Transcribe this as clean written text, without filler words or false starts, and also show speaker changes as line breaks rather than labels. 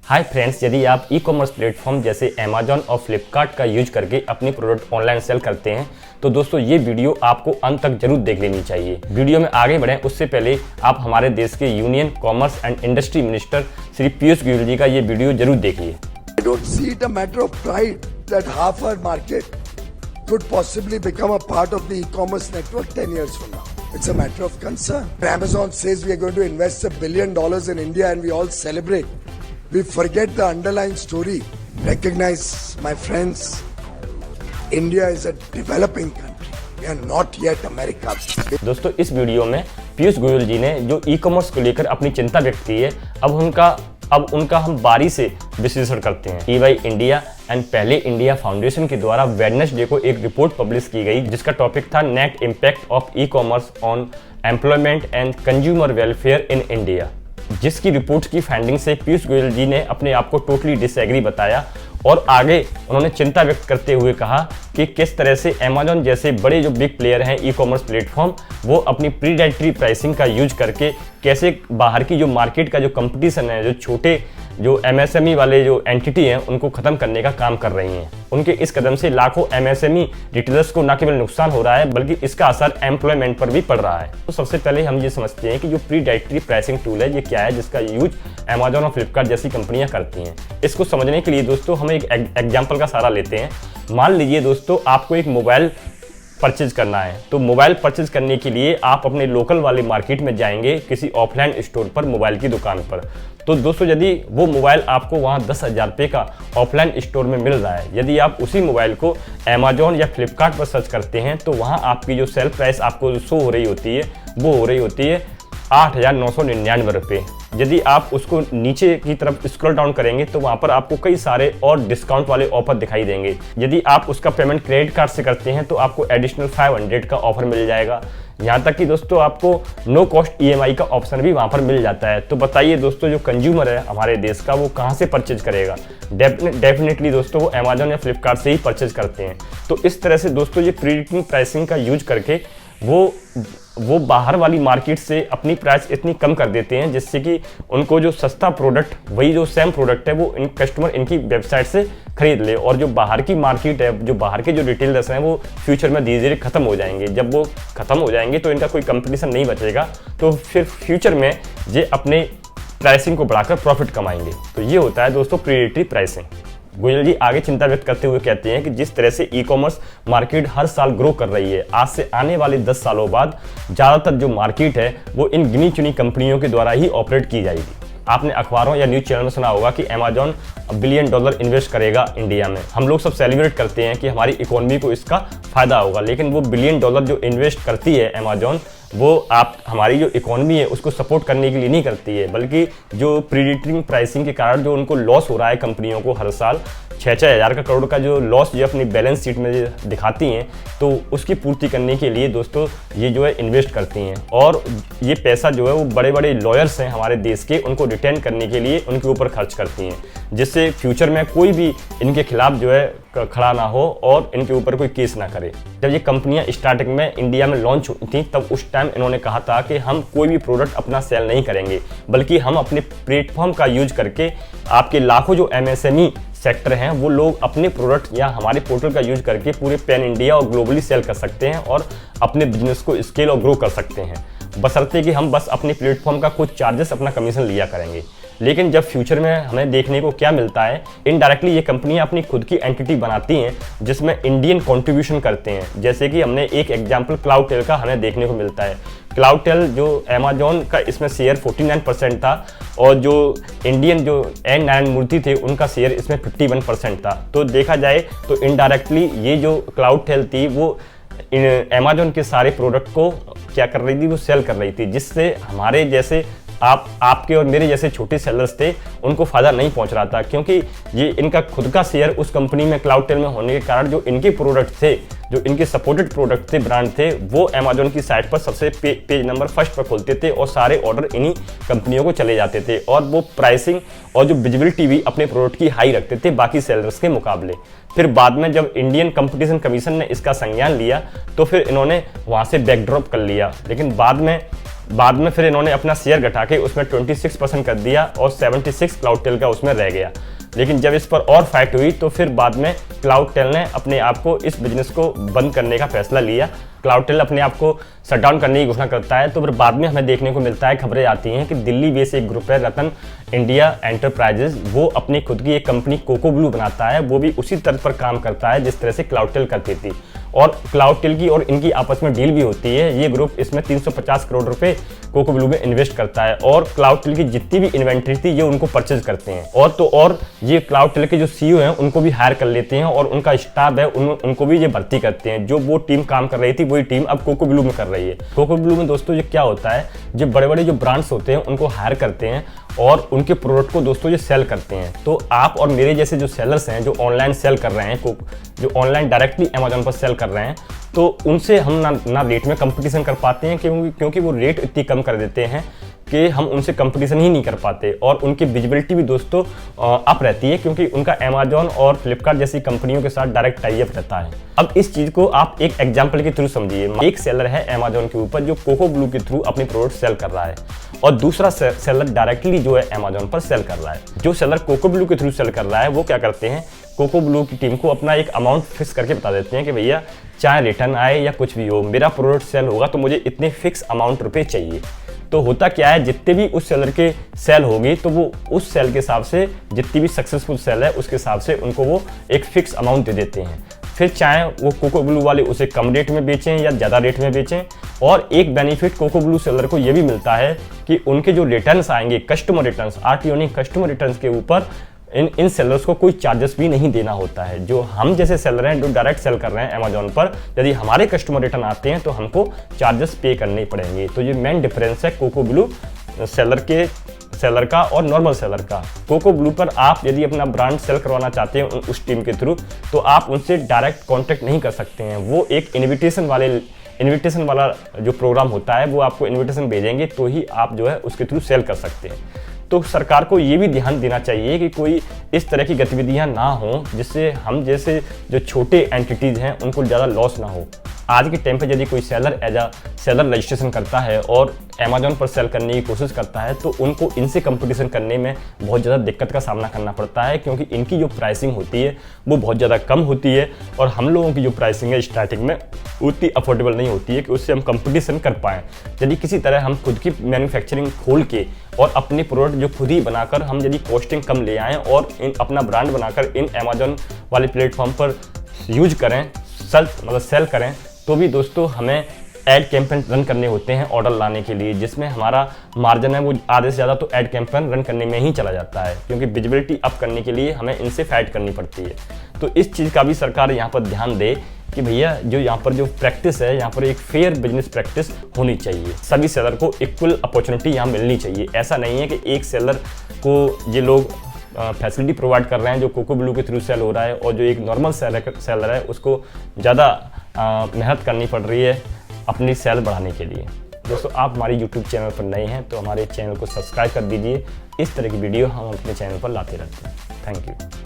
Hi friends, यदि आप e commerce platform जैसे अमेजॉन और फ्लिपकार्ट का यूज करके अपनी प्रोडक्ट ऑनलाइन सेल करते हैं तो दोस्तों ये वीडियो आपको अंत तक जरूर देख लेनी चाहिए। वीडियो में आगे बढ़ें उससे पहले आप हमारे देश के union commerce and industry minister Shri Piyush Goyal ji का ये वीडियो जरूर देखिए।
I don't see it a matter of pride that half our market could possibly become a part of the e-commerce network 10 years from now. It's a matter of concern. Amazon says we are going to invest $1 billion in India and we all celebrate. We forget the underlying story. Recognize, my friends, India is a developing country. We are not yet America.
दोस्तों इस video में पीयूष गोयल जी ने जो e commerce को लेकर अपनी चिंता व्यक्त की है, अब उनका हम बारी से विश्लेषण करते हैं। EY इंडिया एंड पहले इंडिया फाउंडेशन के द्वारा वेडनेसडे को एक रिपोर्ट पब्लिश की गई जिसका टॉपिक था net impact of e commerce on employment and consumer welfare in India, जिसकी रिपोर्ट की फाइंडिंग से पीयूष गोयल जी ने अपने आप को टोटली डिसएग्री बताया और आगे उन्होंने चिंता व्यक्त करते हुए कहा कि किस तरह से अमेजॉन जैसे बड़े जो बिग प्लेयर हैं ई कॉमर्स प्लेटफॉर्म वो अपनी प्रीडेटरी प्राइसिंग का यूज करके कैसे बाहर की जो मार्केट का जो कंपटीशन है, जो छोटे जो MSME वाले जो एंटिटी हैं उनको खत्म करने का काम कर रही हैं। उनके इस कदम से लाखों MSME रिटेलर्स को न केवल नुकसान हो रहा है बल्कि इसका असर एम्प्लॉयमेंट पर भी पड़ रहा है। तो सबसे पहले हम ये समझते हैं कि जो प्रीडेटरी प्राइसिंग टूल है ये क्या है, जिसका यूज अमेजॉन और फ्लिपकार्ट जैसी कंपनियां करती हैं। इसको समझने के लिए दोस्तों हम एक एग्जाम्पल का सहारा लेते हैं। मान लीजिए दोस्तों आपको एक मोबाइल परचेज करना है, तो मोबाइल परचेज करने के लिए आप अपने लोकल वाले मार्केट में जाएंगे किसी ऑफलाइन स्टोर पर, मोबाइल की दुकान पर। तो दोस्तों यदि वो मोबाइल आपको वहाँ 10,000 रुपये का ऑफलाइन स्टोर में मिल रहा है, यदि आप उसी मोबाइल को अमेजॉन या फ्लिपकार्ट पर सर्च करते हैं तो वहाँ आपकी जो सेल प्राइस आपको शो हो रही होती है वो हो रही होती है 8,999 रुपये। यदि आप उसको नीचे की तरफ स्क्रॉल डाउन करेंगे तो वहाँ पर आपको कई सारे और डिस्काउंट वाले ऑफर दिखाई देंगे। यदि आप उसका पेमेंट क्रेडिट कार्ड से करते हैं तो आपको एडिशनल 500 का ऑफर मिल जाएगा। यहाँ तक कि दोस्तों आपको नो कॉस्ट EMI का ऑप्शन भी वहाँ पर मिल जाता है। तो बताइए दोस्तों जो कंज्यूमर है हमारे देश का वो कहाँ से परचेज करेगा? डेफिनेटली दोस्तों वो अमेजॉन या फ्लिपकार्ट से ही परचेज करते हैं। तो इस तरह से दोस्तों ये प्रीडेटरी प्राइसिंग का यूज करके वो बाहर वाली मार्केट से अपनी प्राइस इतनी कम कर देते हैं जिससे कि उनको जो सस्ता प्रोडक्ट, वही जो सेम प्रोडक्ट है वो कस्टमर इनकी वेबसाइट से खरीद ले। और जो बाहर की मार्केट है, जो बाहर के जो रिटेलर्स हैं वो फ्यूचर में धीरे धीरे खत्म हो जाएंगे। जब वो खत्म हो जाएंगे तो इनका कोई कंपटीशन नहीं बचेगा, तो फिर फ्यूचर में ये अपने प्राइसिंग को बढ़ाकर प्रॉफिट कमाएंगे। तो ये होता है दोस्तों प्रीडेटरी प्राइसिंग। गोयल जी आगे चिंता व्यक्त करते हुए कहते हैं कि जिस तरह से ई कॉमर्स मार्केट हर साल ग्रो कर रही है, आज से आने वाले 10 सालों बाद ज़्यादातर जो मार्केट है वो इन गिनी चुनी कंपनियों के द्वारा ही ऑपरेट की जाएगी। आपने अखबारों या न्यूज़ चैनल में सुना होगा कि अमेजॉन $1 बिलियन इन्वेस्ट करेगा इंडिया में। हम लोग सब सेलिब्रेट करते हैं कि हमारी इकोनॉमी को इसका फायदा होगा, लेकिन वो $1 बिलियन जो इन्वेस्ट करती है अमेजॉन वो हमारी जो इकोनॉमी है उसको सपोर्ट करने के लिए नहीं करती है, बल्कि जो प्रीडेटरी प्राइसिंग के कारण जो उनको लॉस हो रहा है कंपनियों को हर साल 6-6 हज़ार का करोड़ का जो लॉस जो अपनी बैलेंस शीट में दिखाती हैं, तो उसकी पूर्ति करने के लिए दोस्तों ये जो है इन्वेस्ट करती हैं। और ये पैसा जो है वो बड़े बड़े लॉयर्स हैं हमारे देश के, उनको रिटेन करने के लिए उनके ऊपर खर्च करती हैं, जिससे फ्यूचर में कोई भी इनके खिलाफ जो है खड़ा ना हो और इनके ऊपर कोई केस ना करे। जब ये कंपनियां स्टार्टिंग में इंडिया में लॉन्च हुई थी तब उस टाइम इन्होंने कहा था कि हम कोई भी प्रोडक्ट अपना सेल नहीं करेंगे, बल्कि हम अपने प्लेटफॉर्म का यूज करके आपके लाखों जो MSME सेक्टर हैं वो लोग अपने प्रोडक्ट या हमारे पोर्टल का यूज करके पूरे पैन इंडिया और ग्लोबली सेल कर सकते हैं और अपने बिजनेस को स्केल और ग्रो कर सकते हैं, बशर्ते कि हम बस अपने प्लेटफॉर्म का कुछ चार्जेस अपना कमीशन लिया करेंगे। लेकिन जब फ्यूचर में हमें देखने को क्या मिलता है, इनडायरेक्टली ये कंपनियां अपनी खुद की एंटिटी बनाती हैं जिसमें इंडियन कंट्रीब्यूशन करते हैं। जैसे कि हमने एक एग्जांपल क्लाउडटेल का हमें देखने को मिलता है। क्लाउडटेल जो अमेजॉन का इसमें शेयर 49% था और जो इंडियन जो एन नारायण मूर्ति थे उनका शेयर इसमें 51% था। तो देखा जाए तो इनडायरेक्टली ये जो क्लाउडटेल थी वो अमेजॉन के सारे प्रोडक्ट को क्या कर रही थी, वो सेल कर रही थी, जिससे हमारे जैसे आपके और मेरे जैसे छोटे सेलर्स थे उनको फ़ायदा नहीं पहुंच रहा था, क्योंकि ये इनका खुद का शेयर उस कंपनी में क्लाउडटेल में होने के कारण जो इनके प्रोडक्ट थे जो इनके सपोर्टेड प्रोडक्ट थे, ब्रांड थे, वो अमेजोन की साइट पर सबसे पेज नंबर फर्स्ट पर खोलते थे और सारे ऑर्डर इन्हीं कंपनियों को चले जाते थे और वो प्राइसिंग और जो विजिबिलिटी भी अपने प्रोडक्ट की हाई रखते थे बाकी सेलर्स के मुकाबले। फिर बाद में जब इंडियन कंपटीशन कमीशन ने इसका संज्ञान लिया तो फिर इन्होंने वहाँ से बैकड्रॉप कर लिया, लेकिन बाद में फिर इन्होंने अपना शेयर घटा के उसमें 26% कर दिया और 76 क्लाउडटेल का उसमें रह गया। लेकिन जब इस पर और फाइट हुई तो फिर बाद में क्लाउडटेल ने अपने आप को इस बिजनेस को बंद करने का फैसला लिया। क्लाउडटेल अपने आप को शट डाउन करने की घोषणा करता है। तो फिर बाद में हमें देखने को मिलता है, खबरें आती हैं कि दिल्ली बेस्ड एक ग्रुप है रतन इंडिया एंटरप्राइजेज, वो अपनी खुद की एक कंपनी कोकोब्लू बनाता है। वो भी उसी तरह पर काम करता है जिस तरह से क्लाउडटेल करती थी और क्लाउडटेल की और इनकी आपस में डील भी होती है। ये ग्रुप इसमें 350 करोड़ रुपए कोकोब्लू में इन्वेस्ट करता है और क्लाउडटेल की जितनी भी इन्वेंट्री थी ये उनको परचेज करते हैं। और ये क्लाउडटेल के जो सीईओ हैं उनको भी हायर कर लेते हैं और उनका स्टाफ है उनको भी ये भर्ती करते हैं। जो वो टीम काम कर रही थी वही टीम अब कोकोब्लू में कर रही है। कोकोब्लू में दोस्तों ये क्या होता है, जो बड़े बड़े जो ब्रांड्स होते हैं उनको हायर करते हैं और उनके प्रोडक्ट को दोस्तों ये सेल करते हैं। तो आप और मेरे जैसे जो सेलर्स हैं जो ऑनलाइन सेल कर रहे हैं, जो ऑनलाइन डायरेक्टली अमेजोन पर सेल कर रहे हैं, तो उनसे हम ना रेट में कंपटीशन कर पाते हैं क्योंकि वो रेट इतनी कम कर देते हैं कि हम उनसे कंपटीशन ही नहीं कर पाते और उनकी विजिबिलिटी भी दोस्तों अप रहती है क्योंकि उनका अमेजोन और फ्लिपकार्ट जैसी कंपनियों के साथ डायरेक्ट टाई अप रहता है। अब इस चीज़ को आप एक एग्जांपल के थ्रू समझिए। एक सेलर है अमेजोन के ऊपर जो कोकोब्लू के थ्रू अपने प्रोडक्ट सेल कर रहा है और दूसरा सेलर डायरेक्टली जो है अमेजोन पर सेल कर रहा है। जो सेलर कोकोब्लू के थ्रू सेल कर रहा है वो क्या करते हैं, कोकोब्लू की टीम को अपना एक अमाउंट फिक्स करके बता देते हैं कि भैया चाहे रिटर्न आए या कुछ भी हो, मेरा प्रोडक्ट सेल होगा तो मुझे इतने फिक्स अमाउंट रुपए चाहिए। तो होता क्या है, जितने भी उस सेलर के सेल होगी तो वो उस सेल के हिसाब से, जितनी भी सक्सेसफुल सेल है उसके हिसाब से उनको वो एक फिक्स अमाउंट दे देते हैं। फिर चाहे वो कोकोब्लू वाले उसे कम रेट में बेचें या ज़्यादा रेट में बेचें। और एक बेनिफिट कोकोब्लू सेलर को ये भी मिलता है कि उनके जो रिटर्न्स आएंगे, कस्टमर रिटर्न्स, आरटीओ नहीं, कस्टमर रिटर्न्स के ऊपर इन सेलर्स को कोई चार्जेस भी नहीं देना होता है। जो हम जैसे सेलर हैं जो डायरेक्ट सेल कर रहे हैं अमेजोन पर, यदि हमारे कस्टमर रिटर्न आते हैं तो हमको चार्जेस पे करने पड़ेंगे। तो ये मेन डिफरेंस है कोकोब्लू सेलर का और नॉर्मल सेलर का। कोकोब्लू पर आप यदि अपना ब्रांड सेल करवाना चाहते हैं उस टीम के थ्रू तो आप उनसे डायरेक्ट कॉन्टेक्ट नहीं कर सकते हैं। वो एक इन्विटेशन वाला जो प्रोग्राम होता है वो आपको इन्विटेशन भेजेंगे तो ही आप जो है उसके थ्रू सेल कर सकते हैं। तो सरकार को ये भी ध्यान देना चाहिए कि कोई इस तरह की गतिविधियां ना हो जिससे हम जैसे जो छोटे एंटिटीज़ हैं उनको ज़्यादा लॉस ना हो। आज के टाइम पे यदि कोई seller as a seller registration करता है और अमेजोन पर सेल करने की कोशिश करता है तो उनको इनसे कंपटीशन करने में बहुत ज़्यादा दिक्कत का सामना करना पड़ता है क्योंकि इनकी जो प्राइसिंग होती है वो बहुत ज़्यादा कम होती है और हम लोगों की जो प्राइसिंग है स्टार्टिंग में उतनी अफोर्डेबल नहीं होती है कि उससे हम कंपटीशन कर पाएँ। यदि किसी तरह हम खुद की मैन्युफैक्चरिंग खोल के और अपनी प्रोडक्ट जो खुद ही बनाकर हम यदि कॉस्टिंग कम ले आएँ और अपना ब्रांड बनाकर इन अमेजोन वाले प्लेटफॉर्म पर यूज करें, सेल करें, तो भी दोस्तों हमें ऐड कैंपेन रन करने होते हैं ऑर्डर लाने के लिए, जिसमें हमारा मार्जिन है वो आधे से ज़्यादा तो ऐड कैंपेन रन करने में ही चला जाता है क्योंकि विजिबिलिटी अप करने के लिए हमें इनसे फाइट करनी पड़ती है। तो इस चीज़ का भी सरकार यहाँ पर ध्यान दे कि भैया जो यहाँ पर जो प्रैक्टिस है, यहाँ पर एक फेयर बिजनेस प्रैक्टिस होनी चाहिए। सभी सेलर को इक्वल अपॉर्चुनिटी यहाँ मिलनी चाहिए। ऐसा नहीं है कि एक सेलर को ये लोग फैसिलिटी प्रोवाइड कर रहे हैं जो कोकोब्लू के थ्रू सेल हो रहा है और जो एक नॉर्मल सेलर है उसको ज़्यादा मेहनत करनी पड़ रही है अपनी सेल बढ़ाने के लिए। दोस्तों आप हमारे YouTube चैनल पर नए हैं तो हमारे चैनल को सब्सक्राइब कर दीजिए। इस तरह की वीडियो हम अपने चैनल पर लाते रहते हैं। Thank you.